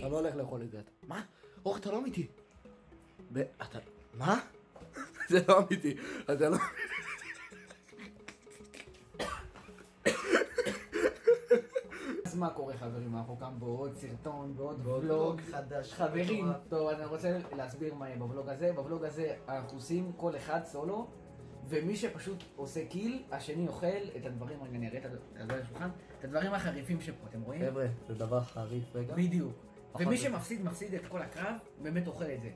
אתה לא הולך לאכול את זה. מה? אור, אתה לא אמיתי. אתה... מה? זה לא אמיתי. אתה לא... אז מה קורה חברים? אנחנו כאן בעוד סרטון, בעוד ולוג חדש. חברים, טוב, אני רוצה להסביר מה יהיה בוולוג הזה. בוולוג הזה אנחנו עושים כל אחד סולו, ומי שפשוט עושה קיל, השני אוכל את הדברים, רגע אני אראה את השולחן, את הדברים החריפים שפה, אתם רואים? חבר'ה, זה דבר חריף רגע. בדיוק. ומי שמפסיד את כל הקרב, באמת אוכל את זה.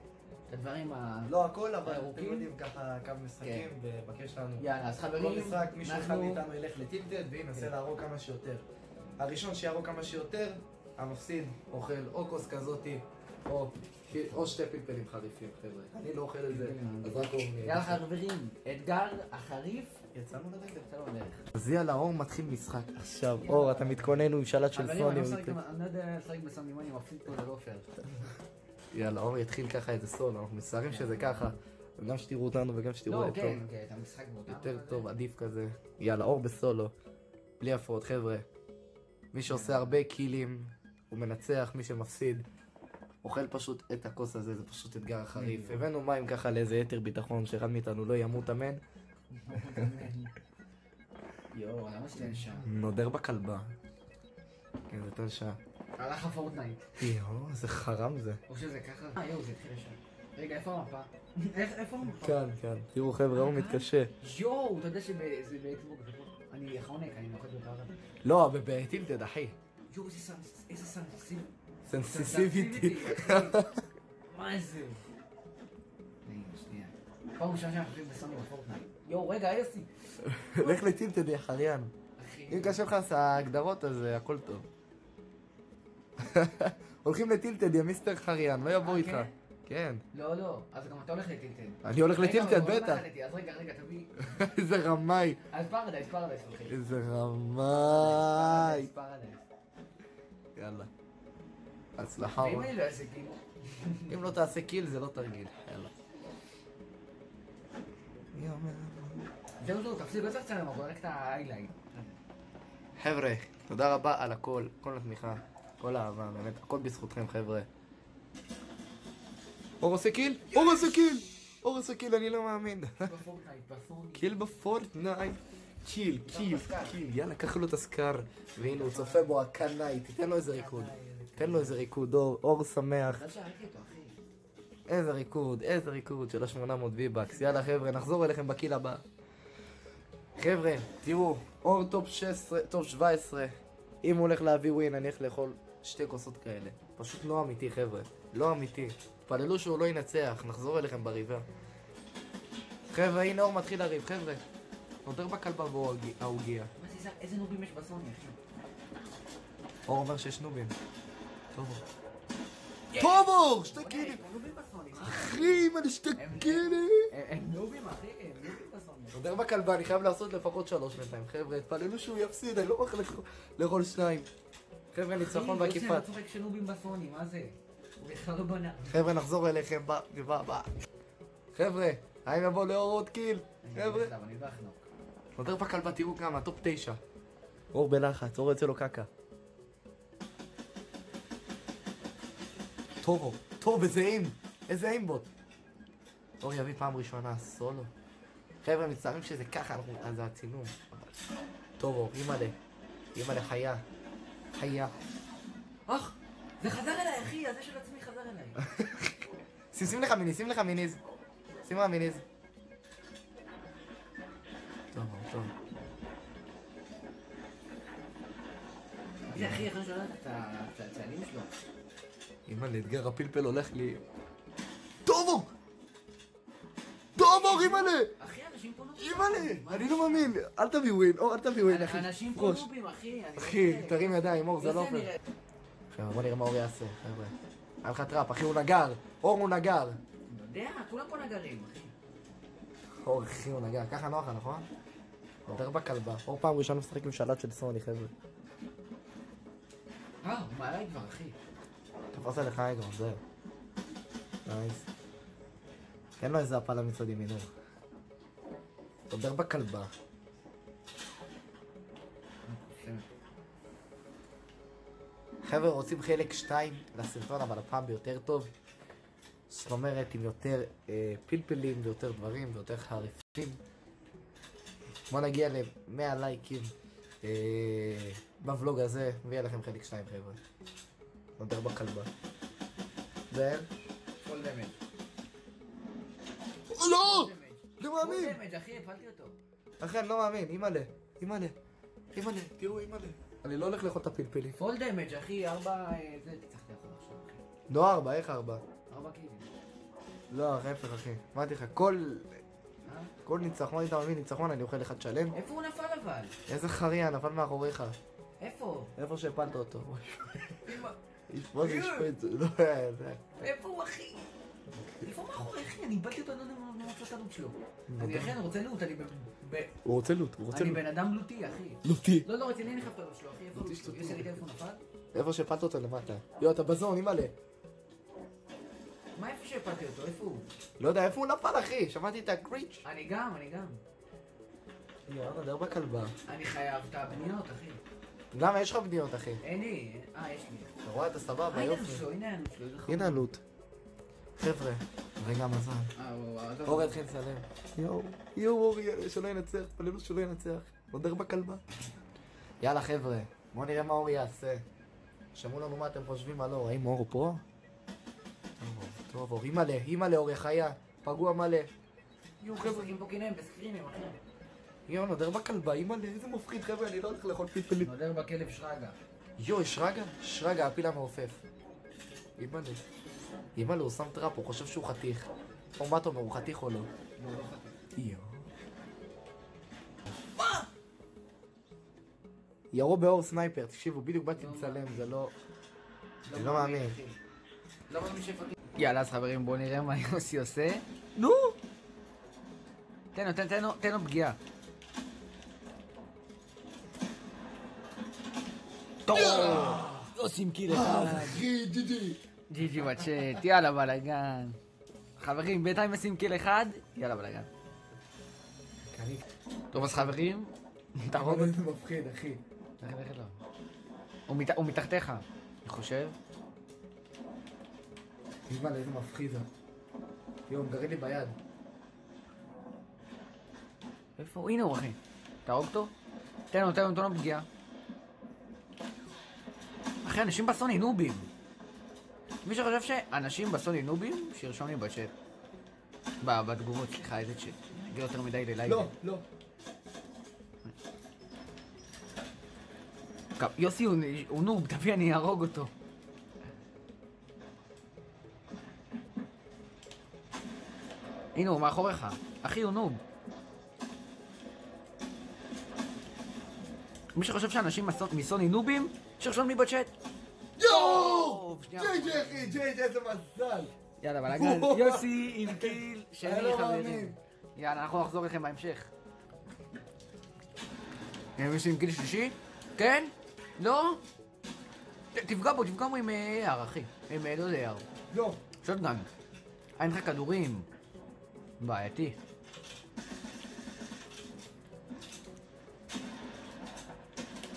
את הדברים לא הכל, אבל אתם יודעים ככה כמה משחקים ובקש לנו. יאללה, אז חברים, כל משחק, מישהו אחד מאיתנו ילך לטילטד וינסה להרוג כמה שיותר. הראשון שיהרוג כמה שיותר, המפסיד אוכל או כוס כזאתי, או שתי פלפלים חריפים, חבר'ה. אני לא אוכל את זה, אז רק אור... יאללה חברים, אתגר החריף, יצאנו לדרך. אז יאללה, אור מתחיל משחק. עכשיו, אור, אתה מתכונן עם שלט של סוני. אני לא יודע לשחק בסמים, אני מפסיד פה ללופר. יאללה, אור יתחיל ככה איזה סולו, אנחנו מצטערים שזה ככה. וגם שתראו אותנו וגם שתראו את טוב. לא, כן, אתה משחק באותם. יותר טוב, עדיף כזה. יאללה, אור בסולו. בלי הפרעות, חבר'ה. מי שעושה הרבה קילים, הוא מנצח, מי שמפסיד. אוכל פשוט את הכוס הזה, זה פשוט אתגר חריף. הבאנו מים ככה לאיזה יתר ביטחון, שאחד מאיתנו לא ימות אמן. יואו, למה שתן שעה? נודר בכלבה. כן, זה תן שעה. הלך הפורטנייט. יואו, איזה חרם זה. או שזה ככה? יואו, זה התחיל לשעה. רגע, איפה המפה? איפה המפה? כן, כן. תראו חבר'ה, הוא מתקשה. יואו, אתה יודע שזה באקסבוק, אני חונק, אני נוחת בפערה. לא, בטילטד, אחי. יואו, איזה סנסיסיביטי. מה זה? שנייה. פעם ראשונה שאנחנו חושבים בסוני בפורטנייט. יואו, רגע, אסי. לך לטילטד, יא חריין. אם קשה לך ההגדרות, אז הכל טוב. הולכים לטילטד, יא מיסטר חריין, לא יבוא איתך. כן. לא, אז גם אתה הולך לטילטד. אני הולך לטילטד, בטח. אז רגע, תביא. איזה רמאי. אז פרדייס, הולכים. איזה רמאי. פרדייס. יאללה. הצלחה. ואם אני לא אעשה קיל? אם לא תעשה קיל זה לא תרגיל. יאללה. זהו, תפסיק, לא צריך לצלם, אבל רק את האיילייט. חבר'ה, תודה רבה על הכל, כל התמיכה, כל האהבה, באמת, הכל בזכותכם חבר'ה. אור עושה קיל? אור עושה קיל, אני לא מאמין. קיל בפורטנייט. קיל, יאללה, קח לו את הסקאר. והנה הוא צופה בו הקנאי, תיתן לו איזה ריקוד. אור שמח. איזה ריקוד של ה-800 V-Bucks. יאללה חבר'ה, נחזור אליכם בקיל הבא. חבר'ה, תראו, אור טופ 17. אם הוא הולך להביא ווין, אני הולך לאכול 2 כוסות כאלה. פשוט לא אמיתי חבר'ה, לא אמיתי. תפללו שהוא לא ינצח, נחזור אליכם בריבה. חבר'ה, הנה אור מתחיל לריב, חבר'ה. נותר בכלבה וההוגיע. מה זה, איזה נובים יש בסוני, אחי? אור אומר שיש נובים. טוב אור, 2 קילים. אחי, מה זה 2 קילים? הם נובים, אחי, הם נובים בסוני. נותר בכלבה, אני חייב לעשות לפחות 3 בינתיים. חבר'ה, תפללו שהוא יפסיד, אני לא הולך לאכול 2. חבר'ה, ניצחון בעקיפת. אחי, יוסי, אני צוחק שנובים בסוני, מה זה? הוא בכלל לא בנה. חבר'ה, נחזור אליכם בא. חבר'ה, האם יבוא לאור עוד קיל? חבר'ה. אני בחנוק. נותר בכלבה, תראו כמה, טופ 9. אור בלחץ, אור יוצא לו קקה. טוב, איזה אימבוט. אור יביא פעם ראשונה, סולו. חבר'ה, מצטערים שזה ככה, אז זה הצילום. טוב, אור, אימא'לה, חיה. אך, זה חזר אליי, אחי, הזה של עצמי חזר אליי. שים לך מיניז. שים לך מיניז. טוב. זה אחי, איך אני שואל את הצעדים שלו? אימא'לה, אתגר הפלפל הולך לי... טוב, אור, אימא'לה! אחי, אנשים פה נובים. אימא'לה! אני לא מאמין, אל תביא ווין, אחי. אנשים פה נובים, אחי. אחי, תרים ידיים, אור, זה לא עובר. עכשיו, בוא נראה מה אור יעשה, חבר'ה. היה לך טראפ, אחי, הוא נגר. אור הוא נגר. אני יודע, כולם פה נגרים, אחי. אור, אחי, הוא נגר. ככה נוח, נכון? נותר בכלבה. אור פעם ראשונה משחק עם שלט של סוני, חבר'ה. הוא מעלה כבר, אחי. תפס עליך אגרון, זהו. נייס. תן לו איזה הפעלה מצד ימינור. נותר בכלבה. חבר'ה, רוצים חלק 2 לסרטון, אבל הפעם ביותר טוב. זאת אומרת, עם יותר פלפלים ויותר דברים ויותר חריפים. בוא נגיע ל100 לייקים בוולוג הזה, ויהיה לכם חלק 2, חבר'ה. נותר בכלבה. ואין? פול דמג'. לא! לא מאמין! פול דמג', אחי, הפלתי אותו. אחי, אני לא מאמין, אימא'לה. תראו אימא'לה. אני לא הולך לאכול את הפלפלים. פול דמג', אחי, 4... זה תצטרכתי לאכול עכשיו, אחי. לא 4, איך 4? 4 קילים. לא, ההפך אחי. אמרתי לך, כל ניצחון, אתה מבין, ניצחון אני אוכל אחד שלם. איפה הוא נפל אבל? איזה חריה, נפל מאחוריך. איפה? איפה שהפלת אותו. אמא. לא, איפה הוא, אחי? איפה מאחורי, אחי? אני איבדתי אותו, אני לא יודע מה מצא את הלוט שלו. אני רוצה לוט, הוא רוצה לוט, אני בן אדם לוטי, אחי. לוטי. לא, רציני, אין לך את הלוט שלו, אחי. איפה הוא? יש לי איפה הוא נפל? איפה שהפלת אותו למטה. יו, אתה בזון, אימא'לה. מה איפה שהפלתי אותו? איפה הוא? לא יודע, איפה הוא נפל אחי? שמעתי את הקריץ'. אני גם. יאללה, נדר בכלבה. אני חייב את הבניות, אחי. למה יש לך בניות אחי? אין לי. יש לי. אתה רואה, אתה סבבה, הנה יופי. הלוט שלו, הנה הלוט שלו. הנה הלוט. חבר'ה, רגע מזל. אורי התחיל לצלם. יואו אורי, שלא ינצח, תפללו שלא ינצח. נודר בכלבה. יאללה חבר'ה, בואו נראה מה אורי יעשה. שמעו לנו מה אתם חושבים על אור, האם אור פה? טוב אור, אימא'לה אורי חיה, פגוע מלא. יואו חבר'ה, עם בוקינם, בסקרינים, אחי. יואו, נודר בכלבה, אימא'לה, איזה מפחיד חבר'ה, אני לא הולך לאכול פלפלים. נודר בכלב שרגא. יואו, שרגא? שרגא, הפיל המעופף. אימא'לה, הוא שם טראפ, הוא חושב שהוא חתיך. או מה אתה אומר, הוא חתיך או לא? לא, לא חתיך. יואו. מה? ירו באור סנייפר, תקשיבו, בדיוק באתי לצלם, זה לא... אני לא מאמין. לא מאמין שפתיך. יאללה, אז חברים, בואו נראה מה יוסי עושה. נו! תן לו פגיעה. טוב! יוסי עם קיל אחד. אחי, ג'י בצ'אט, יאללה בלאגן. חברים, בינתיים עושים קיל אחד, יאללה בלאגן. טוב אז חברים, תרוג איזה מפחיד, אחי. לכת לו. הוא מתחתיך, אני חושב. אימא'לה, איזה מפחיד זה. יואו, מגרד לי ביד. איפה הוא? הנה הוא אחי. תהרוג אותו? תן לו פגיעה. אחי, אנשים בסוני נובים. מי שחושב שאנשים בסוני נובים, שירשום לי בצ'אט. בתגובות, סליחה, איזה צ'אט. נגיד יותר מדי ללייק. לא. יוסי הוא נוב, תביא אני אהרוג אותו. הנה הוא מאחוריך. אחי הוא נוב. מי שחושב שאנשים מסוני נובים, שירשום לי בצ'אט. יואו! ג'יי אחי, איזה מזל! יאללה בלאגן, יוסי עם קיל שני לא חברים. מאמין. יאללה, אנחנו נחזור לכם בהמשך. יוסי עם קיל שלישי? כן? לא? תפגע בו עם AR אחי. עם לא יודע AR. לא. שוטגן. אין לך כדורים. בעייתי.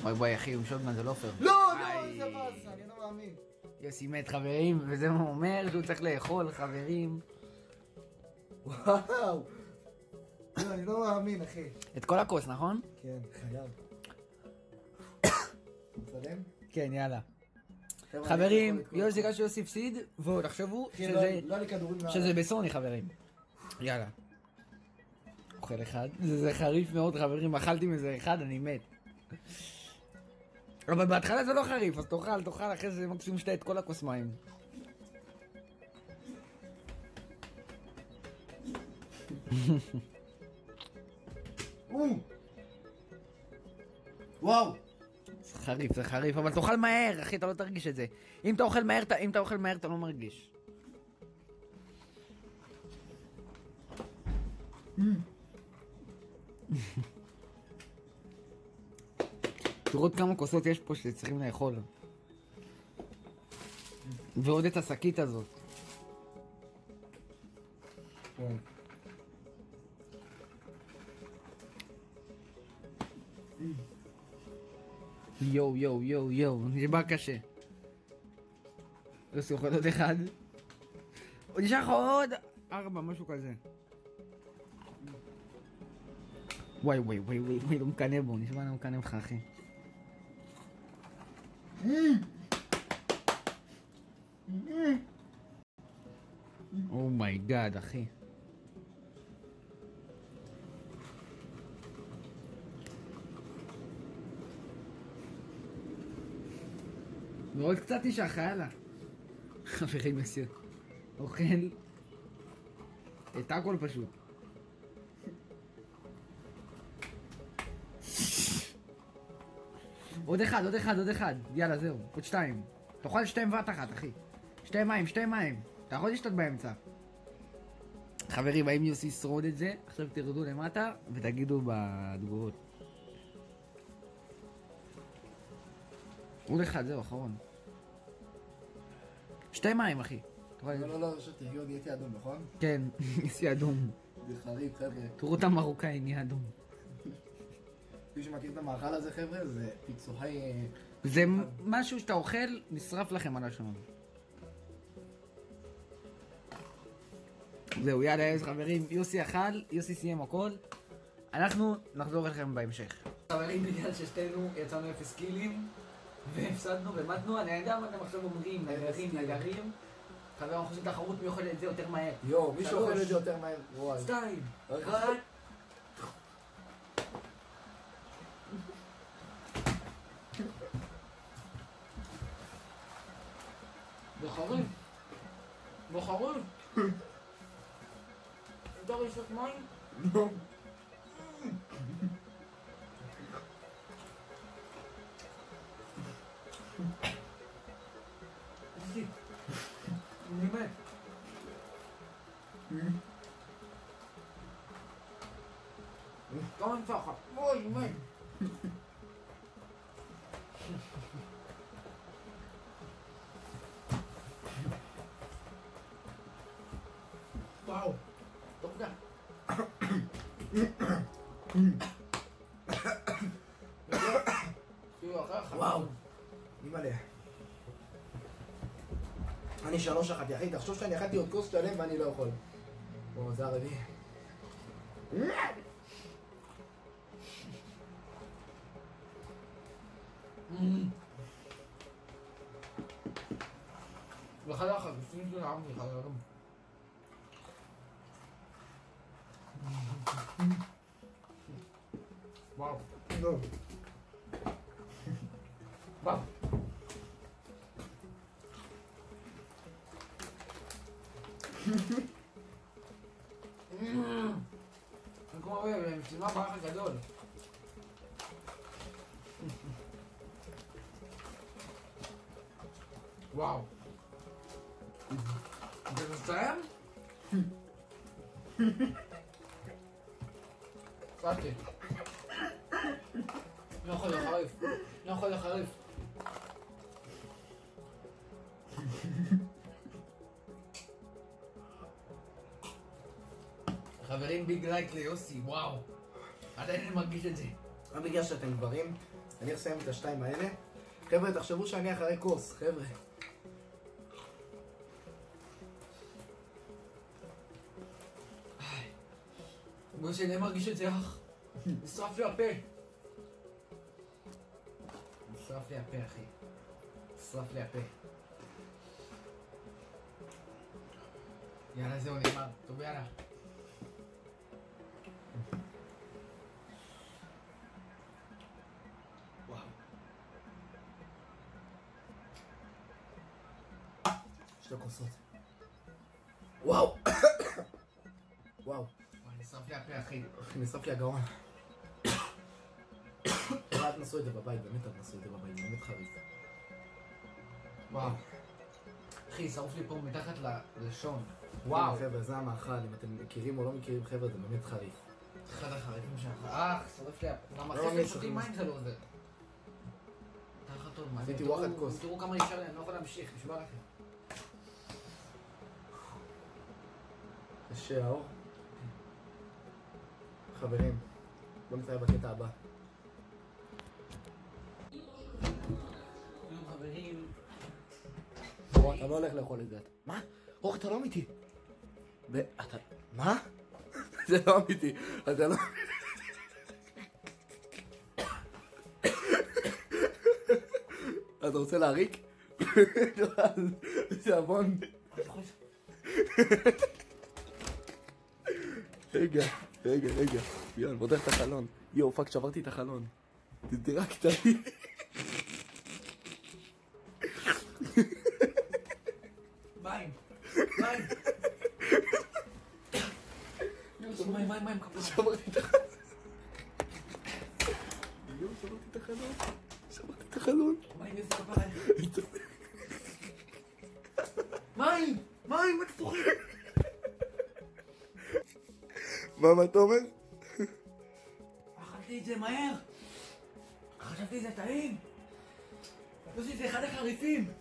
וואי אחי, עם שוטגן זה לא פייר. לא, איזה באסה, אני לא מאמין. יוסי מת חברים, וזה מה הוא אומר שהוא צריך לאכול חברים. וואו. אני לא מאמין, אחי. את כל הכוס, נכון? כן, חייב. מצלם? כן, יאללה. חברים, יוסי קש שיוסי הפסיד, ותחשבו שזה בסוני חברים. יאללה. אוכל אחד. זה חריף מאוד חברים, אכלתי מזה אחד, אני מת. אבל בהתחלה זה לא חריף, אז תאכל, אחרי זה מקסימום שתה את כל הכוס מים. וואו! זה חריף, אבל תאכל מהר, אחי, אתה לא תרגיש את זה. אם אתה אוכל מהר, אתה לא מרגיש. תראו עוד כמה כוסות יש פה שצריכים לאכול. ועוד את השקית הזאת. יואו, זה בא קשה. יוסי אוכל עוד אחד. עוד נשאר לך עוד 4, משהו כזה. וואי, לא מקנא בו, נשמע לא מקנא בך, אחי. אומייגאד, אחי. ועוד קצת נשאר, יאללה. חברים מסיר. אוכל את הכל פשוט. עוד אחד. יאללה, זהו. עוד 2. תאכל 2 בת אחת, אחי. 2 מים. אתה יכול לשתות באמצע. חברים, האם יוסי ישרוד את זה? עכשיו תרדו למטה ותגידו בתגובות. עוד אחד, זהו, אחרון. 2 מים, אחי. לא, שתהיי עוד נהייתי אדום, נכון? כן, יוסי אדום. זה חריף, חבר'ה. תראו את המרוקאי, נהיה אדום. מי שמכיר את המאכל הזה, חבר'ה, זה פיצוחי... זה משהו שאתה אוכל, נשרף לכם על השעון. זהו, יאללה, אז חברים, יוסי אכל, יוסי סיים הכל. אנחנו נחזור אליכם בהמשך. חברים, בגלל ששתינו יצאנו 0 קילים, והפסדנו ומתנו, אני יודע מה אתם עכשיו אומרים, נגרים. חברים, אנחנו חושבים תחרות מי אוכל את זה יותר מהר. יו, מישהו אוכל את זה יותר מהר. 2, 1. בחרים. אתה רשת מים? לא. אני מת. כמה נפחה? אוי, אני מת. וואו, תודה. וואו, נימלא. אני 3 אחת יחיד, תחשוב שאני אכלתי עוד כוס שלם ואני לא יכול. בואו, זה הרביעי. וחלח, בפנים של העם וחלחם. וואו. לא. וואו. אני כמו הרבה, מצלמה באח הגדול. וואו. זה מסיים? פאטי. לא יכול לחריף. חברים, ביג לייק ליוסי, וואו. עדיין אני מרגיש את זה. רק בגלל שאתם גברים, אני אסיים את 2 האלה. חבר'ה, תחשבו שאני אחרי כוס, חבר'ה. כמו שאני מרגיש את זה, אח. נשרף לי הפה. נשרף לי הפה, אחי. נשרף לי הפה. יאללה, זהו, נגמר. טוב, יאללה. וואו. 2 כוסות. וואו. וואו. נשרף לי הפה, אחי. נשרף לי הגרון. אל תנסו את זה בבית, באמת אל תנסו את זה בבית, זה באמת חריף. וואו. אחי, שרוף לי פה מתחת ללשון. וואו. חבר'ה, זה המאכל, אם אתם מכירים או לא מכירים, חבר'ה, זה באמת חריף. אחד החריפים שלך. שרוף לי הפה. גם אחרי ששותים מים זה לא עוזר. תחת עוד מים. עשיתי וואחד כוס. תראו כמה נשאר לי, אני לא יכול להמשיך, נשבע לכם. קשה האור. חברים, בואו נתראה בקטע הבא. חברים. בואו אתה לא הולך לאכול את זה. מה? אור, אתה לא אמיתי. אתה... מה? זה לא אמיתי. אתה לא... אתה רוצה להריק? זה המון. רגע. יאללה, פותח את החלון. יואו, פאק, שברתי את החלון. תראה קטני. מים. מים, כפרה. שברתי את החלון. יואו, שברתי את החלון. מים, איזה כפרה. מים, מה אתה צוחק? מה אתה אומר? אכלתי את זה מהר. חשבתי זה טעים. יוסי, זה אחד החריפים.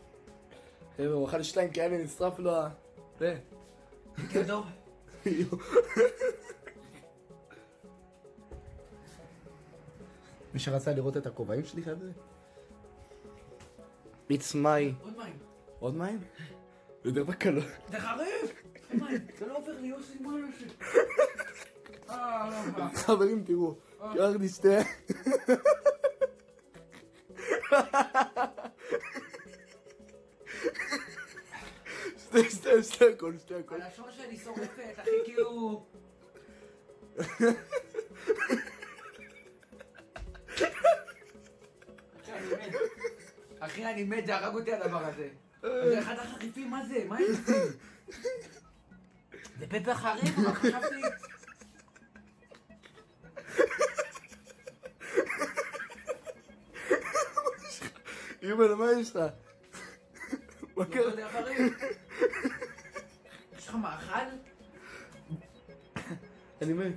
חבר'ה, הוא אכל 2 כאלה, נשרף לו ה... כן, טוב. מי שרצה לראות את הכובעים שלי, חבר'ה? It's my... עוד מים? יותר בקלות. זה חריף! זה לא עובר לי, יוסי, מה יוסי? חברים, תראו, קח לי שתי... שתי הכל. הלשון שלי שורפת, אחי, כאילו... אחי, אני מת, זה הרג אותי הדבר הזה. זה אחד החריפים, מה זה? מה הם עושים? זה פפר חריף, אבל חשבתי... יובל, מה יש לך? מה קרה? זה חריף. יש לך מאכל? אני מת.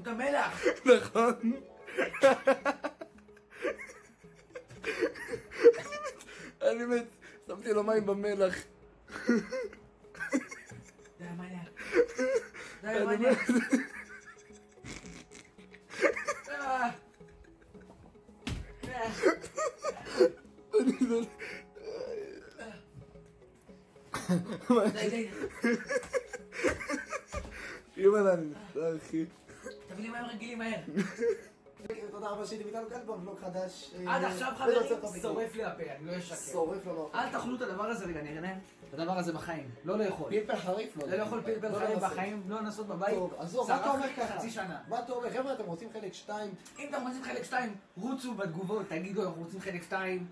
גם מלח. נכון. אני מת. שמתי לו מים במלח. זה המניאק. זה המניאק. די. יובל, אני... אחי. תביא לי מים רגילים מהר. תודה רבה שהייתם איתנו כאן בבלוג חדש. עד עכשיו חברים, שורף לי הפה, אני לא אשקר. שורף לנו. אל תאכלו את הדבר הזה, רגע, נראה. את הדבר הזה בחיים. לא לאכול. פלפל חריף לא. לא לאכול פלפל חריף בחיים, לא לנסות בבית. טוב, עזוב, מה אתה אומר ככה? חצי שנה. מה אתה אומר? חבר'ה, אתם רוצים חלק 2? אם אתם רוצים חלק 2, רוצו בתגובות, תגידו, אנחנו רוצים חלק 2.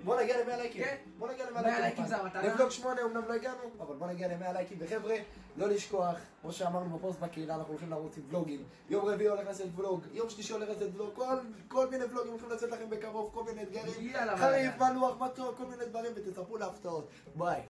בוא נגיע ל100 לייקים. כן. בוא נגיע ל100 100 לייקים זה המטרה. לבלוג 8 אמנם לא הגענו, אבל בוא נגיע ל100 לייקים. וחבר'ה, לא לשכוח, כמו שאמרנו בפוסט בקהילה, אנחנו הולכים לרוץ עם ולוגים. יום רביעי הולך לצאת ולוג, יום שלישי הולך לצאת ולוג, כל מיני ולוגים הולכים לצאת לכם בקרוב, כל מיני אתגרים. חריף, מלוח, מתוק, כל מיני דברים, ותצפו להפתעות. ביי.